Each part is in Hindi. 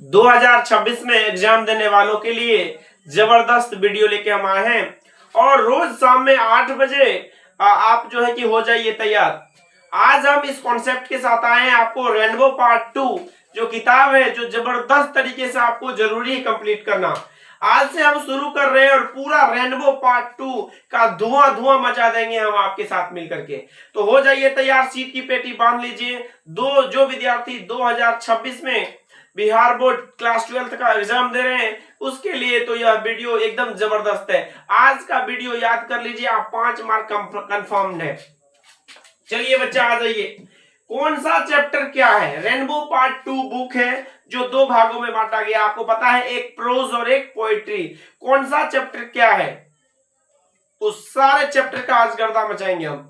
2026 में एग्जाम देने वालों के लिए जबरदस्त वीडियो लेके हम आए हैं। और रोज शाम में 8 बजे आप जो है कि हो जाइए तैयार। आज हम इस कॉन्सेप्ट के साथ आए हैं, आपको रेनबो पार्ट 2 जो किताब है, जो जबरदस्त तरीके से आपको जरूरी है कंप्लीट करना। आज से हम शुरू कर रहे हैं और पूरा रेनबो पार्ट 2 का धुआं धुआं मचा देंगे हम आपके साथ मिलकर के। तो हो जाइए तैयार, सीट की पेटी बांध लीजिए। जो विद्यार्थी 2026 में बिहार बोर्ड क्लास 12 का एग्जाम दे रहे हैं उसके लिए तो यह वीडियो एकदम जबरदस्त है। आज का वीडियो याद कर लीजिए, आप 5 मार्क कंफर्म है। चलिए बच्चा आ जाइए। कौन सा चैप्टर क्या है? रेनबो पार्ट 2 बुक है जो 2 भागों में बांटा गया, आपको पता है, एक प्रोज और एक पोएट्री। कौन सा चैप्टर क्या है? उस सारे चैप्टर का आज गर्दा मचाएंगे हम।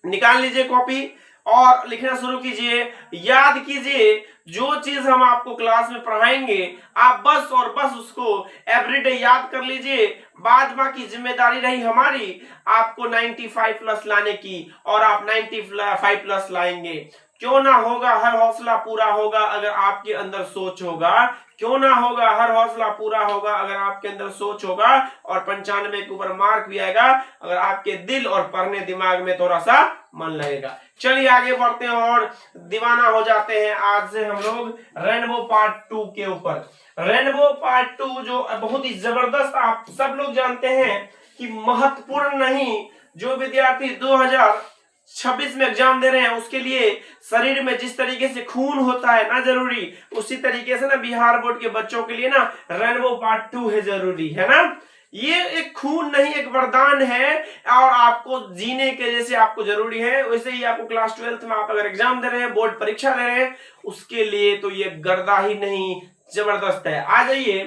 निकाल लीजिए कॉपी और लिखना शुरू कीजिए। याद कीजिए, जो चीज हम आपको क्लास में पढ़ाएंगे आप बस और बस उसको एवरीडे याद कर लीजिए। बाद बाकी जिम्मेदारी रही हमारी आपको 95 प्लस लाने की, और आप 95 प्लस लाएंगे। क्यों ना होगा, हर हौसला पूरा होगा अगर आपके अंदर सोच होगा। क्यों ना होगा, हर हौसला पूरा होगा अगर आपके अंदर सोच होगा। और 95 के ऊपर मार्क भी आएगा अगर आपके दिल और पढ़ने दिमाग में थोड़ा सा मन लगेगा। चलिए आगे बढ़ते हैं और दीवाना हो जाते हैं आज से हम लोग रेनबो पार्ट 2 के ऊपर। रेनबो पार्ट 2 जो बहुत ही जबरदस्त, आप सब लोग जानते हैं कि महत्वपूर्ण नहीं, जो विद्यार्थी 2026 में एग्जाम दे रहे हैं उसके लिए शरीर में जिस तरीके से खून होता है ना जरूरी, उसी तरीके से ना बिहार बोर्ड के बच्चों के लिए ना रेनबो पार्ट 2 है जरूरी, है ना। ये एक खून नहीं, एक वरदान है और आपको जीने के जैसे आपको जरूरी है, वैसे ही आपको क्लास 12 में आप अगर एग्जाम दे रहे हैं, बोर्ड परीक्षा दे रहे हैं, उसके लिए तो ये गर्दा ही नहीं, जबरदस्त है। आ जाइए,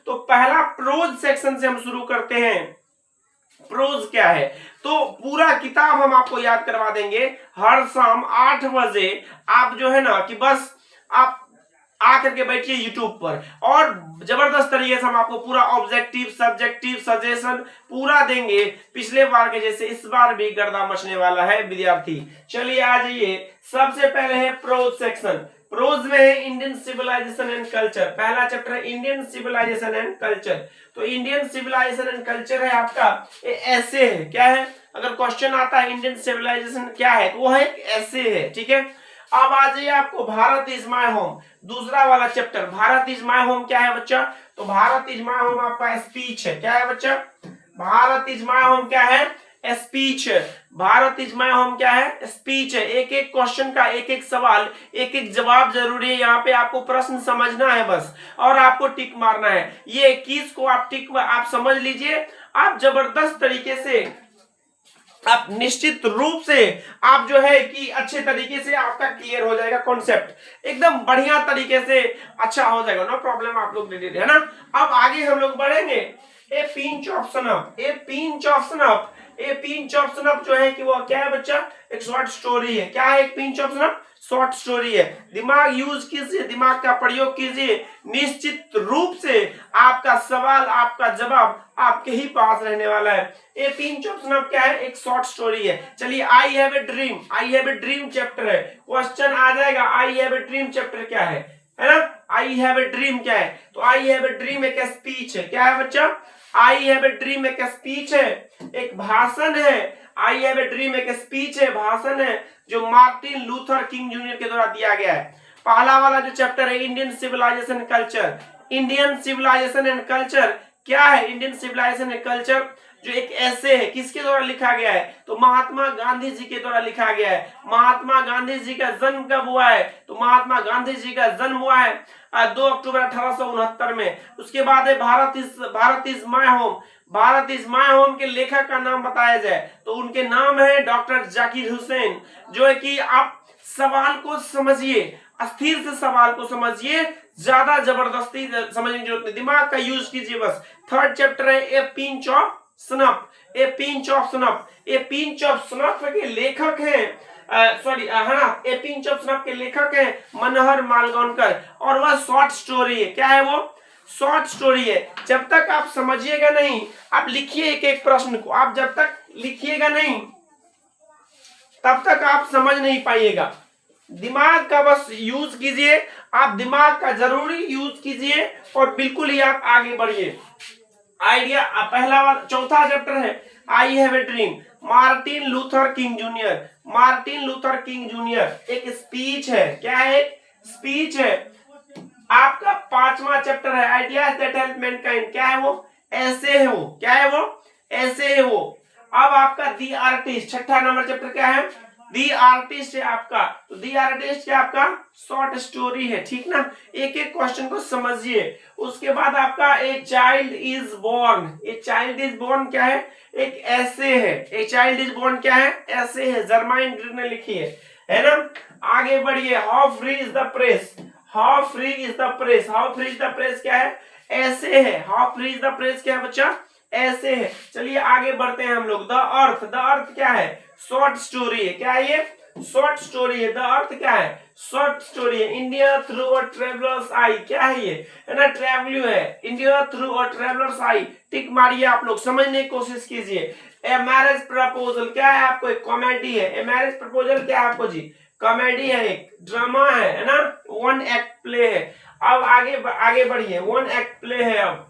तो पहला प्रोज सेक्शन से हम शुरू करते हैं। प्रोज क्या है? तो पूरा किताब हम आपको याद करवा देंगे हर शाम 8 बजे। आप जो है ना कि बस आप आकर के बैठिए यूट्यूब पर, और जबरदस्त तरीके से हम आपको पूरा ऑब्जेक्टिव, सब्जेक्टिव, सजेशन पूरा देंगे। पिछले बार के जैसे इस बार भी गर्दा मचने वाला है विद्यार्थी। चलिए आ जाइए, सबसे पहले है प्रोज सेक्शन। प्रोज में है इंडियन सिविलाइजेशन एंड कल्चर। पहला चैप्टर है इंडियन सिविलाइजेशन एंड कल्चर। तो इंडियन सिविलाइजेशन एंड कल्चर है आपका ऐसे है। क्या है? अगर क्वेश्चन आता है इंडियन सिविलाइजेशन क्या है तो वो है ऐसे है, ठीक है। अब आ जाइए आपको भारत इज माय होम, दूसरा वाला chapter. Bharat is my home क्या है बच्चा? तो भारत इज माय होम आपका स्पीच है। क्या है बच्चा? भारत इज माय होम क्या है? स्पीच है। भारत इज माय होम क्या है? स्पीच है। एक एक क्वेश्चन का एक एक सवाल, एक एक जवाब जरूरी है। यहाँ पे आपको प्रश्न समझना है बस, और आपको टिक मारना है। ये 21 को आप टिक आप समझ लीजिए। आप जबरदस्त तरीके से, आप निश्चित रूप से आप जो है कि अच्छे तरीके से आपका क्लियर हो जाएगा कॉन्सेप्ट, एकदम बढ़िया तरीके से अच्छा हो जाएगा, नो प्रॉब्लम। आप लोग दे है ना। अब आगे हम लोग बढ़ेंगे। A pinch of snuff, a pinch of snuff, a pinch of snuff जो है कि वो क्या है बच्चा? एक शॉर्ट स्टोरी है। क्या है एक पिंच ऑफ सनअप? शॉर्ट स्टोरी है। दिमाग यूज कीजिए, दिमाग का प्रयोग कीजिए। निश्चित रूप से आपका सवाल, आपका जवाब आपके ही पास रहने वाला है। ए पिंच ऑफ सनअप क्या है? एक शॉर्ट स्टोरी है। चलिए I have a dream, I have a dream chapter है। क्वेश्चन आ जाएगा I have a dream chapter क्या है ना। आई हैव ए ड्रीम क्या है? तो आई हैव ए ड्रीम एक स्पीच है। क्या है बच्चा? आई हैव ए ड्रीम एक स्पीच है, एक भाषण है। आई हैव ए ड्रीम एक स्पीच है, भाषण है, जो मार्टिन लूथर किंग जूनियर के द्वारा दिया गया है। पहला वाला जो चैप्टर है Indian civilization culture. Indian civilization and culture क्या है? इंडियन सिविलाइजेशन एंड कल्चर जो एक ऐसे है, किसके द्वारा लिखा गया है? तो महात्मा गांधी जी के द्वारा लिखा गया है। महात्मा गांधी जी का जन्म कब हुआ है? तो महात्मा गांधी जी का जन्म हुआ है 2 अक्टूबर 1869 में। उसके बाद है Bharat is my home. Bharat is my home के लेखक का नाम बताया जाए तो उनके नाम है डॉक्टर जाकिर हुसैन। जो है कि आप सवाल को समझिए, अस्थिर से सवाल को समझिए, ज्यादा जबरदस्ती समझने की जरूरत नहीं, दिमाग का यूज कीजिए बस। थर्ड चैप्टर है a pinch of snuff, a pinch of snuff. A pinch of snuff के लेखक हैं ए पिंच ऑफ सनअप के लेखक हैं मनोहर मालगोनकर, और वह शॉर्ट स्टोरी है। क्या है वो? शॉर्ट स्टोरी है। जब तक आप समझिएगा नहीं, आप लिखिए एक एक प्रश्न को, आप जब तक लिखिएगा नहीं तब तक आप समझ नहीं पाइएगा। दिमाग का बस यूज कीजिए, आप दिमाग का जरूरी यूज कीजिए और बिल्कुल ही आप आगे बढ़िए। आइडिया पहला वाला चौथा चैप्टर है I have a dream, Martin Luther king junior. Martin Luther king junior एक स्पीच है, क्या है? एक स्पीच है। आपका पांचवा चैप्टर है आइडियाज दैट हेल्प मैनकाइंड, क्या है वो? ऐसे है वो, क्या है वो? ऐसे है वो। अब आपका दी आर्टिस्ट, छठा नंबर चैप्टर क्या है? दी आर्टिस्ट है आपका। तो दी आर्टिस्ट क्या आपका? शॉर्ट स्टोरी है, ठीक ना? एक एक क्वेश्चन को समझिए। उसके बाद आपका a child is born, a child is born क्या है? एक ऐसे है। ए चाइल्ड इज बोर्न क्या है? ऐसे है, जर्माइन ग्रीन ने लिखी है ना? आगे बढ़िए। How free is the press, how free is the press, how free is the press क्या है? ऐसे है। How free is the press क्या है बच्चा? ऐसे है। चलिए आगे बढ़ते हैं हम लोग। द अर्थ, द अर्थ क्या है? शॉर्ट स्टोरी है, क्या है ये? शॉर्ट स्टोरी है। द अर्थ क्या है? शॉर्ट स्टोरी है। इंडिया थ्रू अ ट्रेवलर्स आई, क्या है ये? है ना? ट्रेवल्यू है। इंडिया थ्रू अ ट्रेवलर्स आई, टिक मारिए। आप लोग समझने की कोशिश कीजिए। ए मैरिज प्रपोजल क्या है आपको? एक कॉमेडी है। ए मैरिज प्रपोजल क्या है आपको जी? कॉमेडी है, एक ड्रामा है ना? वन एक्ट प्ले है। अब आगे बढ़िए। वन एक्ट प्ले है। अब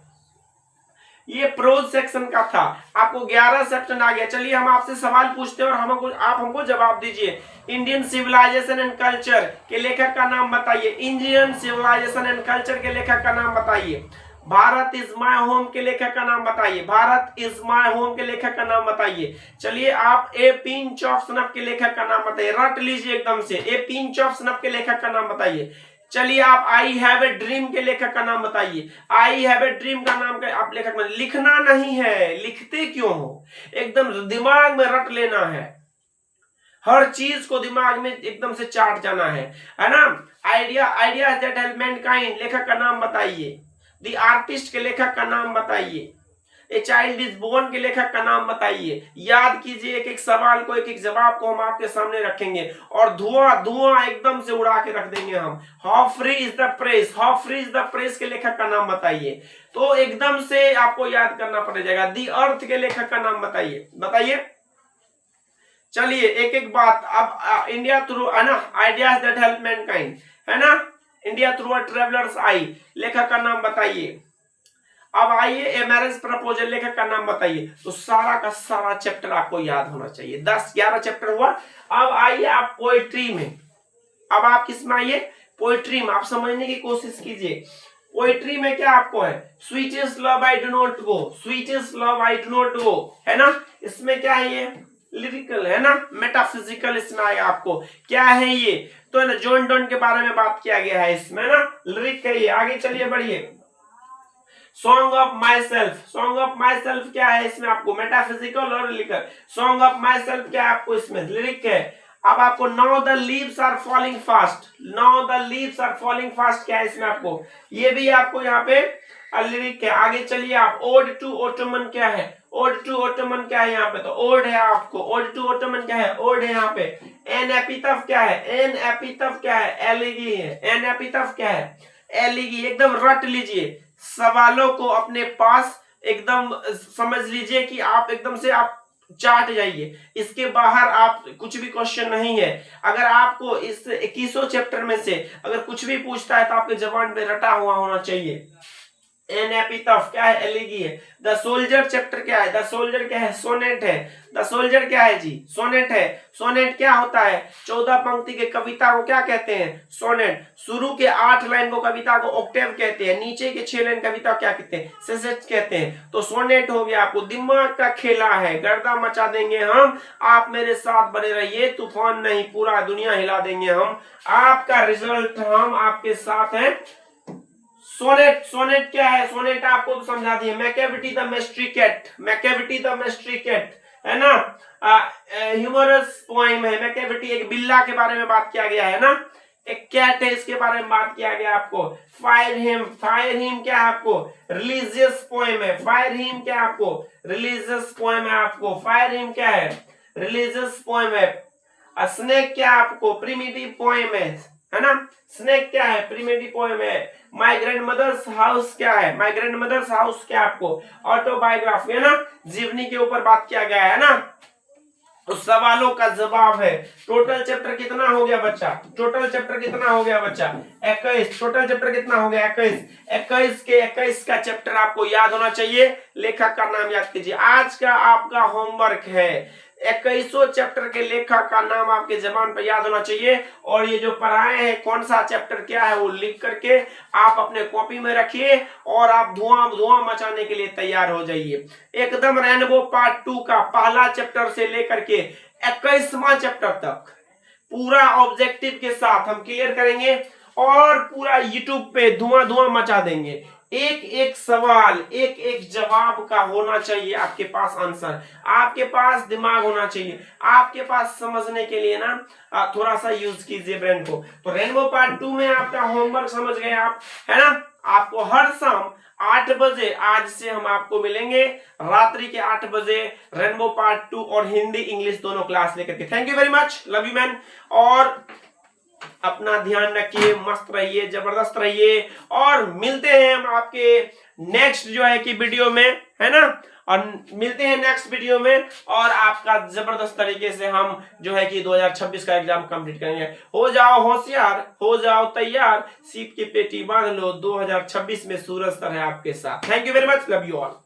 ये प्रोज सेक्शन का था, आपको 11 सेक्शन आ गया। चलिए हम आपसे सवाल पूछते हैं और आप हमको जवाब दीजिए। इंडियन सिविलाइजेशन एंड कल्चर के लेखक का नाम बताइए। इंडियन सिविलाइजेशन एंड कल्चर के लेखक का नाम बताइए। भारत इज माय होम के लेखक का नाम बताइए। भारत इज माय होम के लेखक का नाम बताइए। चलिए आप ए पिंच ऑफ स्नफ के लेखक का नाम बताइए, रट लीजिए एकदम से। ए पिंच ऑफ स्नफ के लेखक का नाम बताइए। चलिए आप आई हैव ए ड्रीम के लेखक का नाम बताइए। आई हैव ए ड्रीम का नाम क्या? आप लेखक में लिखना नहीं है, लिखते क्यों हो? एकदम दिमाग में रट लेना है, हर चीज को दिमाग में एकदम से चाट जाना है ना? आइडियाज दैट हेल्प मैनकाइंड लेखक का नाम बताइए। द आर्टिस्ट के लेखक का नाम बताइए। ए चाइल्ड इज बोर्न के लेखक का नाम बताइए। याद कीजिए, एक एक सवाल को, एक एक जवाब को हम आपके सामने रखेंगे और धुआं एकदम से उड़ा के रख देंगे हम। How free is the press, how free is the press के लेखक का नाम बताइए। तो एकदम से आपको याद करना पड़ेगा। दी अर्थ के लेखक का नाम बताइए, बताइए। चलिए एक एक बात। अब इंडिया थ्रू, है ना? आइडियाज दैट हेल्प मैनकाइंड, है ना? इंडिया थ्रू अ ट्रेवलर्स आई, लेखक का नाम बताइए। अब आइए ए मैरिज प्रपोजल, लेखक का नाम बताइए। तो सारा का सारा चैप्टर आपको याद होना चाहिए। 10-11 चैप्टर हुआ। अब आइए आप पोएट्री में। अब आप किस में आइए? पोएट्री में। आप समझने की कोशिश कीजिए। पोएट्री में क्या आपको है? Sweetest love I do not go, sweetest love I do not go, है ना? इसमें क्या है? ये लिरिकल है ना? मेटाफिजिकल इसमें आएगा आपको। क्या है ये? तो है ना, जॉन डॉन के बारे में बात किया गया है इसमें ना, लिरिक है ये। आगे चलिए बढ़िए। Song of my self, song of my self क्या है इसमें आपको? मेटाफिजिकल और लिरिकल। सॉन्ग ऑफ माई सेल्फ क्या है आपको? इसमें लिरिक है। अब आपको now the leaves are falling fast, now the leaves are falling fast क्या है इसमें आपको? ये भी आपको यहाँ पे लिरिक है। आगे चलिए आप। ओड टू ओटोमन क्या है? ओड टू ओटोमन क्या है यहाँ पे? तो ओड है आपको। ओड टू ओटोमन क्या है? ओड है यहाँ पे। एन एपिथफ क्या है? एन एपिथफ क्या है? एलिगी है। एन एपिथफ क्या है? एलिगी। एकदम रट लीजिए, सवालों को अपने पास एकदम समझ लीजिए कि आप एकदम से आप चाट जाइए। इसके बाहर आप कुछ भी क्वेश्चन नहीं है। अगर आपको इस 21 चैप्टर में से अगर कुछ भी पूछता है तो आपके जबान पे रटा हुआ होना चाहिए। एन एपिथफ क्या है? एलिगी है। द सोल्जर चैप्टर क्या है? द सोल्जर क्या है? सोनेट है। द सोल्जर क्या है जी? सोनेट है। सोनेट क्या होता है? 14 पंक्ति के कविता को क्या कहते हैं? सोनेट। शुरू के 8 लाइन को कविता को ऑक्टेव कहते हैं, नीचे के 6 लाइन कविता क्या कहते हैं? सेसेट कहते हैं। तो सोनेट हो गया। आपको दिमाग का खेला है, गर्दा मचा देंगे हम। आप मेरे साथ बने रहिए, तूफान नहीं पूरा दुनिया हिला देंगे हम। आपका रिजल्ट हम आपके साथ हैं। सोनेट, सोनेट क्या है? सोनेट आपको तो समझा दिए। Macavity the mystery cat, Macavity the mystery cat, है ना? ह्यूमरस पोएम है। मैकेविटी एक बिल्ला के बारे में बात किया गया है ना? एक कैट है, इसके बारे में बात किया गया आपको। फायर हिम, फायर हिम क्या है आपको? रिलीजियस पोएम है। फायर हिम क्या है आपको? रिलीजियस पोएम है आपको। फायर हिम क्या है? रिलीजियस पोएम है। स्नेक क्या है आपको? प्रिमिटिव पोएम है ना? स्नेक क्या है? प्रिमिटिव पोएम है। माय ग्रैंड मदर्स हाउस क्या है? माय ग्रैंड मदर्स हाउस क्या है आपको? ऑटोबायोग्राफी है ना? जीवनी के ऊपर बात किया गया है ना? उस सवालों का जवाब है। टोटल चैप्टर कितना हो गया बच्चा? टोटल चैप्टर कितना हो गया बच्चा? 21। टोटल चैप्टर कितना हो गया? 21। 21 के 21 का चैप्टर आपको याद होना चाहिए। लेखक का नाम याद कीजिए। आज का आपका होमवर्क है 21 चैप्टर के लेखक का नाम आपके जबान पर याद होना चाहिए। और ये जो पढ़ाए हैं कौन सा चैप्टर क्या है वो लिख करके आप अपने कॉपी में रखिए और आप धुआं धुआं मचाने के लिए तैयार हो जाइए। एकदम रेनबो पार्ट 2 का पहला चैप्टर से लेकर के 21वां चैप्टर तक पूरा ऑब्जेक्टिव के साथ हम क्लियर करेंगे और पूरा यूट्यूब पे धुआं धुआं मचा देंगे। एक एक सवाल एक एक जवाब का होना चाहिए आपके पास आंसर, आपके पास दिमाग होना चाहिए, आपके पास समझने के लिए ना थोड़ा सा यूज कीजिए ब्रेन को। तो रेनबो पार्ट 2 में आपका होमवर्क समझ गए आप, है ना। आपको हर शाम 8 बजे आज से हम आपको मिलेंगे रात्रि के 8 बजे रेनबो पार्ट 2 और हिंदी इंग्लिश दोनों क्लास लेकर के। Thank you very much, love you man. और अपना ध्यान रखिए, मस्त रहिए, जबरदस्त रहिए और मिलते हैं हम आपके नेक्स्ट जो है कि वीडियो में, है ना। और मिलते हैं नेक्स्ट वीडियो में और आपका जबरदस्त तरीके से हम जो है कि 2026 का एग्जाम कंप्लीट करेंगे। हो जाओ होशियार, हो जाओ तैयार, सीट की पेटी बांध लो, 2026 में सूरज सर है आपके साथ। Thank you very much, love you all.